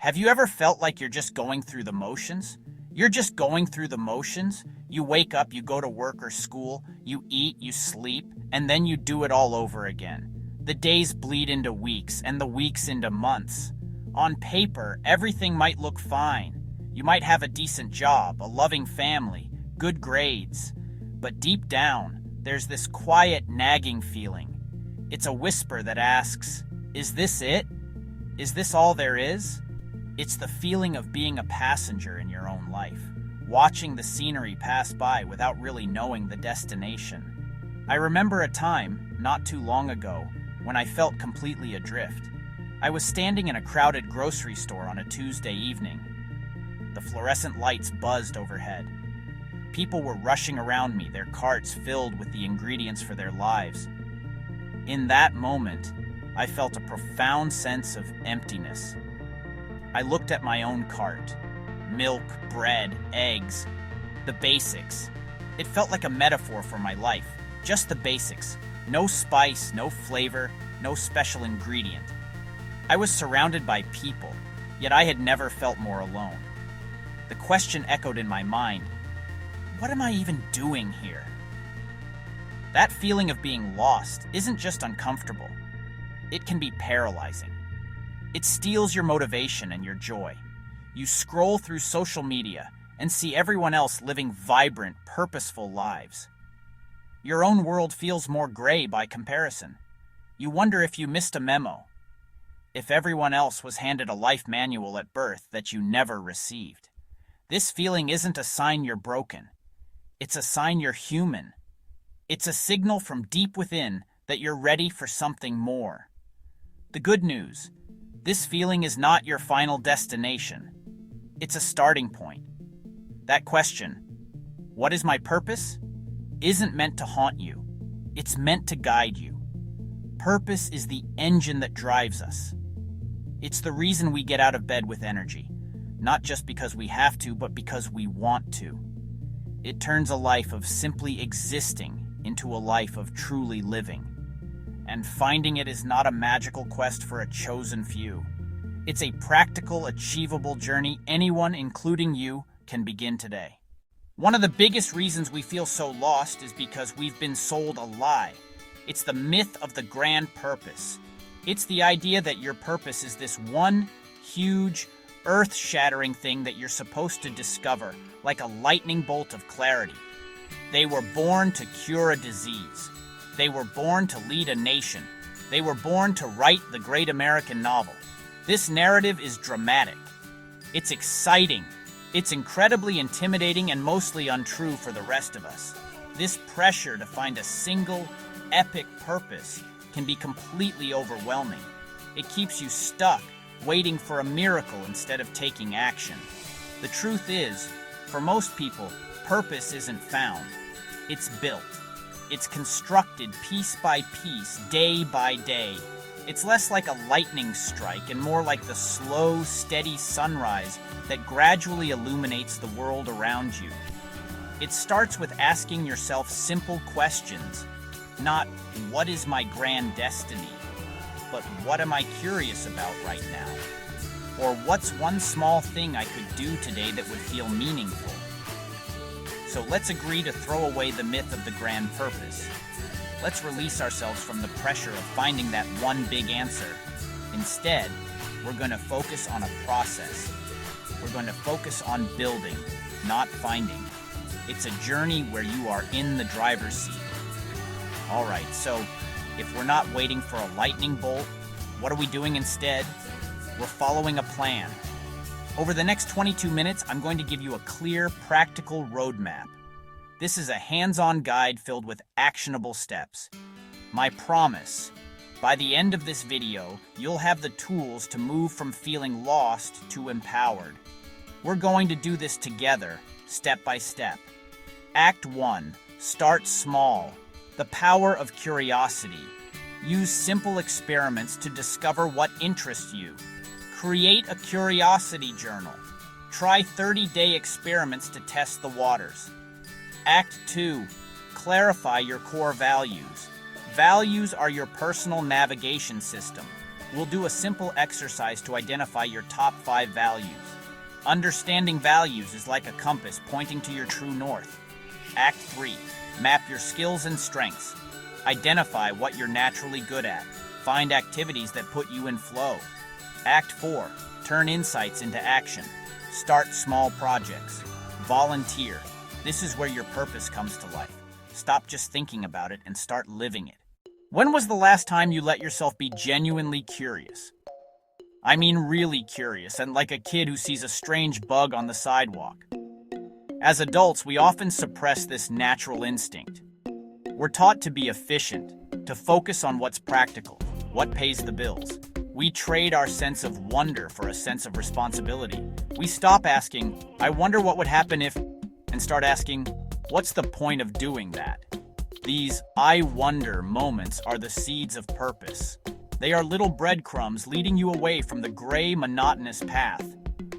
Have you ever felt like you're just going through the motions? You're just going through the motions. You wake up, you go to work or school, you eat, you sleep, and then you do it all over again. The days bleed into weeks, and the weeks into months. On paper, everything might look fine. You might have a decent job, a loving family, good grades. But deep down, there's this quiet, nagging feeling. It's a whisper that asks, "Is this it? Is this all there is?" It's the feeling of being a passenger in your own life, watching the scenery pass by without really knowing the destination. I remember a time, not too long ago, when I felt completely adrift. I was standing in a crowded grocery store on a Tuesday evening. The fluorescent lights buzzed overhead. People were rushing around me, their carts filled with the ingredients for their lives. In that moment, I felt a profound sense of emptiness. I looked at my own cart. Milk, bread, eggs, the basics. It felt like a metaphor for my life. Just the basics. No spice, no flavor, no special ingredient. I was surrounded by people, yet I had never felt more alone. The question echoed in my mind, what am I even doing here? That feeling of being lost isn't just uncomfortable. It can be paralyzing. It steals your motivation and your joy. You scroll through social media and see everyone else living vibrant, purposeful lives. Your own world feels more gray by comparison. You wonder if you missed a memo, if everyone else was handed a life manual at birth that you never received. This feeling isn't a sign you're broken. It's a sign you're human. It's a signal from deep within that you're ready for something more. The good news, this feeling is not your final destination. It's a starting point. That question, what is my purpose, isn't meant to haunt you. It's meant to guide you. Purpose is the engine that drives us. It's the reason we get out of bed with energy, not just because we have to, but because we want to. It turns a life of simply existing into a life of truly living. And finding it is not a magical quest for a chosen few. It's a practical, achievable journey anyone, including you, can begin today. One of the biggest reasons we feel so lost is because we've been sold a lie. It's the myth of the grand purpose. It's the idea that your purpose is this one huge, earth-shattering thing that you're supposed to discover, like a lightning bolt of clarity. They were born to cure a disease. They were born to lead a nation. They were born to write the great American novel. This narrative is dramatic. It's exciting. It's incredibly intimidating and mostly untrue for the rest of us. This pressure to find a single, epic purpose can be completely overwhelming. It keeps you stuck, waiting for a miracle instead of taking action. The truth is, for most people, purpose isn't found. It's built. It's constructed piece by piece, day by day. It's less like a lightning strike and more like the slow, steady sunrise that gradually illuminates the world around you. It starts with asking yourself simple questions, not what is my grand destiny, but what am I curious about right now? Or what's one small thing I could do today that would feel meaningful? So let's agree to throw away the myth of the grand purpose. Let's release ourselves from the pressure of finding that one big answer. Instead, we're going to focus on a process. We're going to focus on building, not finding. It's a journey where you are in the driver's seat. All right, so if we're not waiting for a lightning bolt, what are we doing instead? We're following a plan. Over the next 22 minutes, I'm going to give you a clear, practical roadmap. This is a hands-on guide filled with actionable steps. My promise, by the end of this video, you'll have the tools to move from feeling lost to empowered. We're going to do this together, step by step. Act 1. Start small. The power of curiosity. Use simple experiments to discover what interests you. Create a curiosity journal. Try 30-day experiments to test the waters. Act 2. Clarify your core values. Values are your personal navigation system. we'll do a simple exercise to identify your top 5 values. Understanding values is like a compass pointing to your true north. Act 3. Map your skills and strengths. Identify what you're naturally good at. Find activities that put you in flow. Act 4. Turn insights into action. Start small projects. Volunteer. This is where your purpose comes to life. Stop just thinking about it and start living it. When was the last time you let yourself be genuinely curious? I mean really curious, and like a kid who sees a strange bug on the sidewalk. As adults, we often suppress this natural instinct. We're taught to be efficient, to focus on what's practical, what pays the bills. We trade our sense of wonder for a sense of responsibility. We stop asking, I wonder what would happen if, and start asking, what's the point of doing that? These I wonder moments are the seeds of purpose. They are little breadcrumbs leading you away from the gray, monotonous path.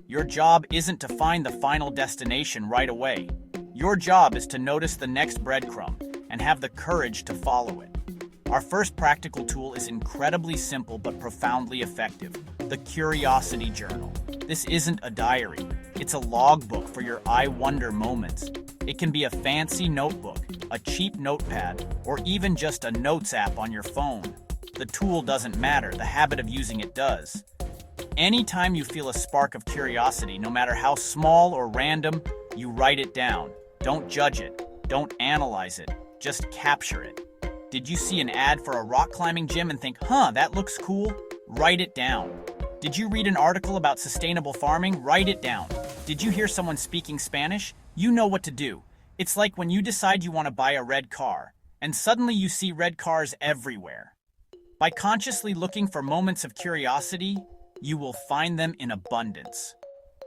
Your job isn't to find the final destination right away. Your job is to notice the next breadcrumb and have the courage to follow it. Our first practical tool is incredibly simple but profoundly effective: the Curiosity Journal. This isn't a diary. It's a logbook for your I wonder moments. It can be a fancy notebook, a cheap notepad, or even just a notes app on your phone. The tool doesn't matter, the habit of using it does. Anytime you feel a spark of curiosity, no matter how small or random, you write it down. Don't judge it. Don't analyze it. Just capture it. Did you see an ad for a rock climbing gym and think, that looks cool? Write it down. Did you read an article about sustainable farming? Write it down. Did you hear someone speaking Spanish? You know what to do. It's like when you decide you want to buy a red car, and suddenly you see red cars everywhere. By consciously looking for moments of curiosity, you will find them in abundance.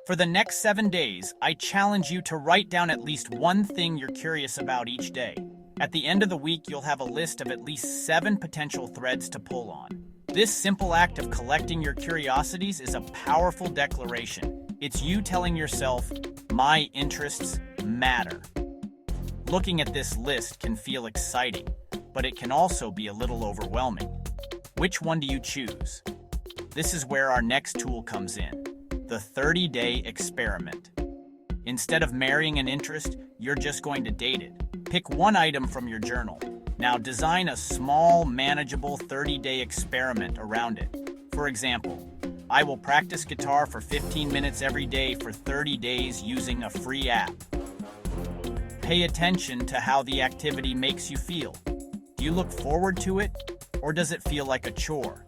For the next 7 days, I challenge you to write down at least one thing you're curious about each day. At the end of the week, you'll have a list of at least 7 potential threads to pull on. This simple act of collecting your curiosities is a powerful declaration. It's you telling yourself, my interests matter. Looking at this list can feel exciting, but it can also be a little overwhelming. Which one do you choose? This is where our next tool comes in, the 30-day experiment. Instead of marrying an interest, you're just going to date it. Pick one item from your journal. Now design a small, manageable 30-day experiment around it. For example, I will practice guitar for 15 minutes every day for 30 days using a free app. Pay attention to how the activity makes you feel. Do you look forward to it, or does it feel like a chore?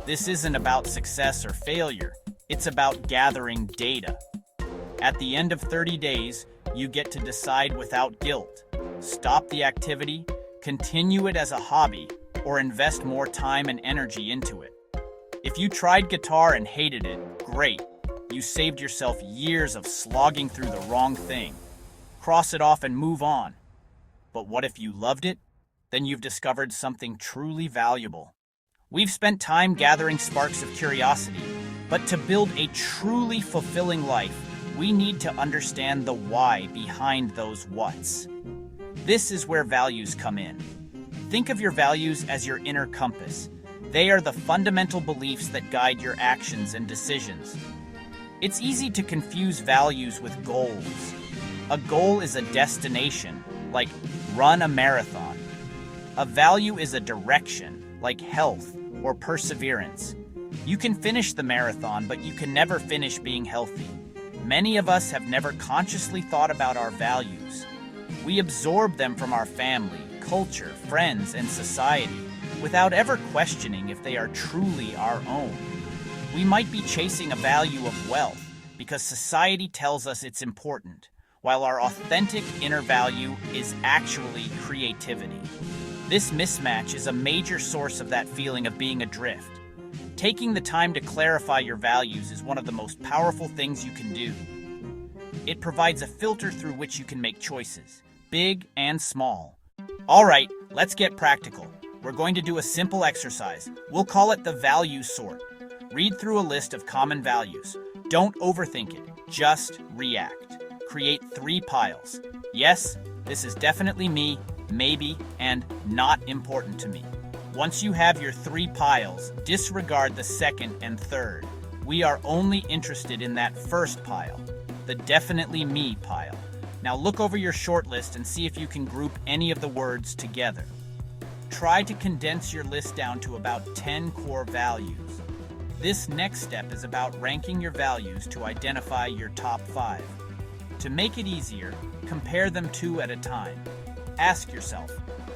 This isn't about success or failure. It's about gathering data. At the end of 30 days, you get to decide without guilt. Stop the activity, continue it as a hobby, or invest more time and energy into it. If you tried guitar and hated it, great. You saved yourself years of slogging through the wrong thing. Cross it off and move on. But what if you loved it? Then you've discovered something truly valuable. We've spent time gathering sparks of curiosity, but to build a truly fulfilling life, we need to understand the why behind those whats. This is where values come in. Think of your values as your inner compass. They are the fundamental beliefs that guide your actions and decisions. It's easy to confuse values with goals. A goal is a destination, like run a marathon. A value is a direction, like health or perseverance. You can finish the marathon, but you can never finish being healthy. Many of us have never consciously thought about our values. We absorb them from our family, culture, friends, and society, without ever questioning if they are truly our own. We might be chasing a value of wealth because society tells us it's important, while our authentic inner value is actually creativity. This mismatch is a major source of that feeling of being adrift. Taking the time to clarify your values is one of the most powerful things you can do. It provides a filter through which you can make choices, big and small. All right, let's get practical. We're going to do a simple exercise. We'll call it the value sort. Read through a list of common values. Don't overthink it, just react. Create 3 piles. Yes, this is definitely me, maybe, and not important to me. Once you have your 3 piles, disregard the second and third. We are only interested in that first pile, the definitely me pile. Now look over your short list and see if you can group any of the words together. Try to condense your list down to about 10 core values. This next step is about ranking your values to identify your top 5. To make it easier, compare them 2 at a time. Ask yourself,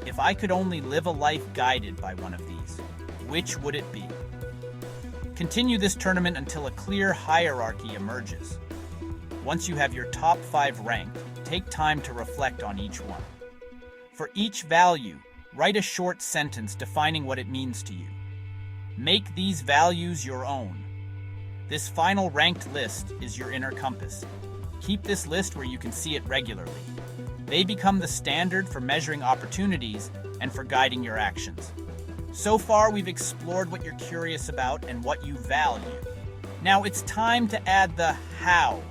if I could only live a life guided by one of these, which would it be? Continue this tournament until a clear hierarchy emerges. Once you have your top 5 ranked, take time to reflect on each one. For each value, write a short sentence defining what it means to you. Make these values your own. This final ranked list is your inner compass. Keep this list where you can see it regularly. They become the standard for measuring opportunities and for guiding your actions. So far, we've explored what you're curious about and what you value. Now it's time to add the how.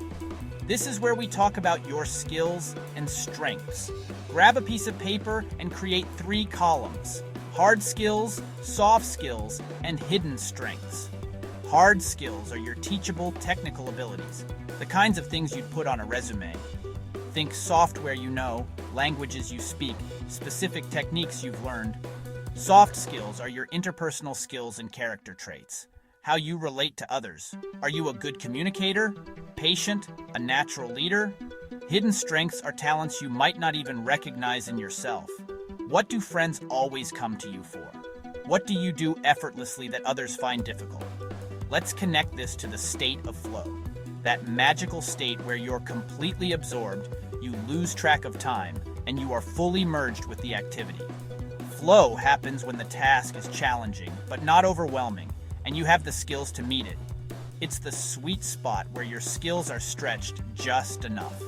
This is where we talk about your skills and strengths. Grab a piece of paper and create 3 columns: hard skills, soft skills, and hidden strengths. Hard skills are your teachable technical abilities, the kinds of things you'd put on a resume. Think software you know, languages you speak, specific techniques you've learned. Soft skills are your interpersonal skills and character traits. How you relate to others. Are you a good communicator? Patient? A natural leader? Hidden strengths are talents you might not even recognize in yourself. What do friends always come to you for? What do you do effortlessly that others find difficult? Let's connect this to the state of flow. That magical state where you're completely absorbed, you lose track of time, and you are fully merged with the activity. Flow happens when the task is challenging, but not overwhelming, and you have the skills to meet it. It's the sweet spot where your skills are stretched just enough.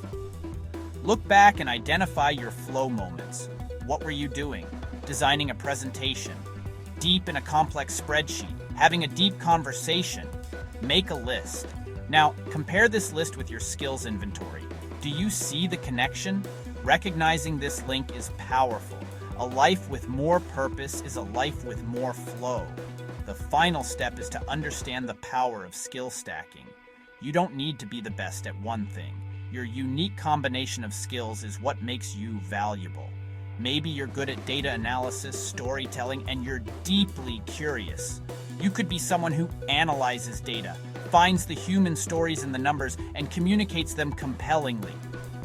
Look back and identify your flow moments. What were you doing? Designing a presentation, deep in a complex spreadsheet, having a deep conversation. Make a list. Now, compare this list with your skills inventory. Do you see the connection? Recognizing this link is powerful. A life with more purpose is a life with more flow. The final step is to understand the power of skill stacking. You don't need to be the best at one thing. Your unique combination of skills is what makes you valuable. Maybe you're good at data analysis, storytelling, and you're deeply curious. You could be someone who analyzes data, finds the human stories in the numbers, and communicates them compellingly.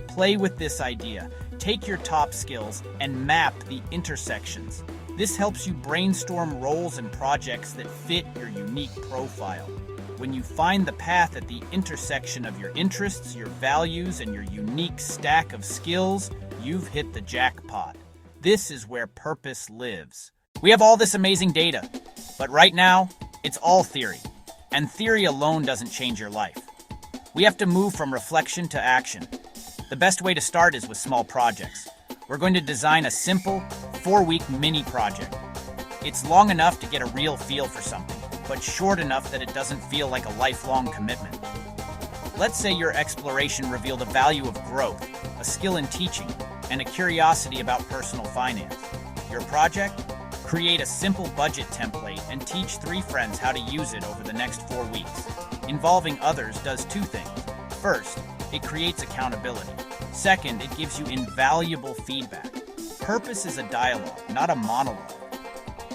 Play with this idea. Take your top skills and map the intersections. This helps you brainstorm roles and projects that fit your unique profile. When you find the path at the intersection of your interests, your values, and your unique stack of skills, you've hit the jackpot. This is where purpose lives. We have all this amazing data, but right now, it's all theory. And theory alone doesn't change your life. We have to move from reflection to action. The best way to start is with small projects. We're going to design a simple, 4-week mini project. It's long enough to get a real feel for something, but short enough that it doesn't feel like a lifelong commitment. Let's say your exploration revealed a value of growth, a skill in teaching, and a curiosity about personal finance. Your project? Create a simple budget template and teach 3 friends how to use it over the next 4 weeks. Involving others does 2 things. First, it creates accountability. Second, it gives you invaluable feedback. Purpose is a dialogue, not a monologue.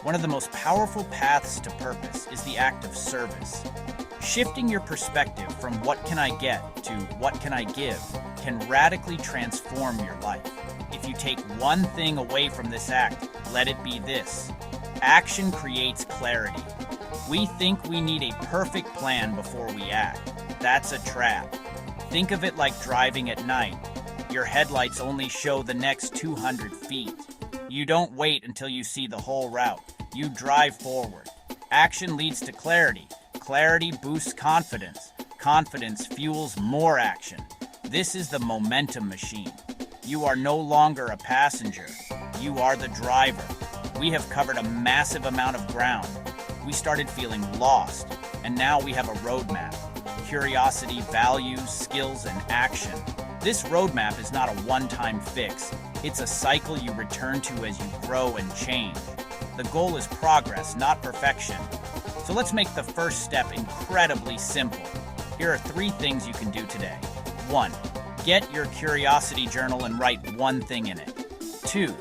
One of the most powerful paths to purpose is the act of service. Shifting your perspective from what can I get to what can I give can radically transform your life. If you take one thing away from this act, let it be this. Action creates clarity. We think we need a perfect plan before we act. That's a trap. Think of it like driving at night. Your headlights only show the next 200 feet. You don't wait until you see the whole route. You drive forward. Action leads to clarity. Clarity boosts confidence. Confidence fuels more action. This is the momentum machine. You are no longer a passenger. You are the driver. We have covered a massive amount of ground. We started feeling lost, and now we have a roadmap. Curiosity, values, skills, and action. This roadmap is not a one-time fix. It's a cycle you return to as you grow and change. The goal is progress, not perfection. So let's make the first step incredibly simple. Here are 3 things you can do today. 1. Get your curiosity journal and write one thing in it. 2.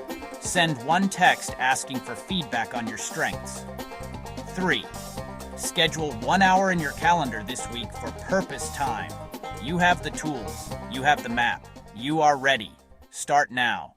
Send one text asking for feedback on your strengths. 3. Schedule 1 hour in your calendar this week for purpose time. You have the tools. You have the map. You are ready. Start now.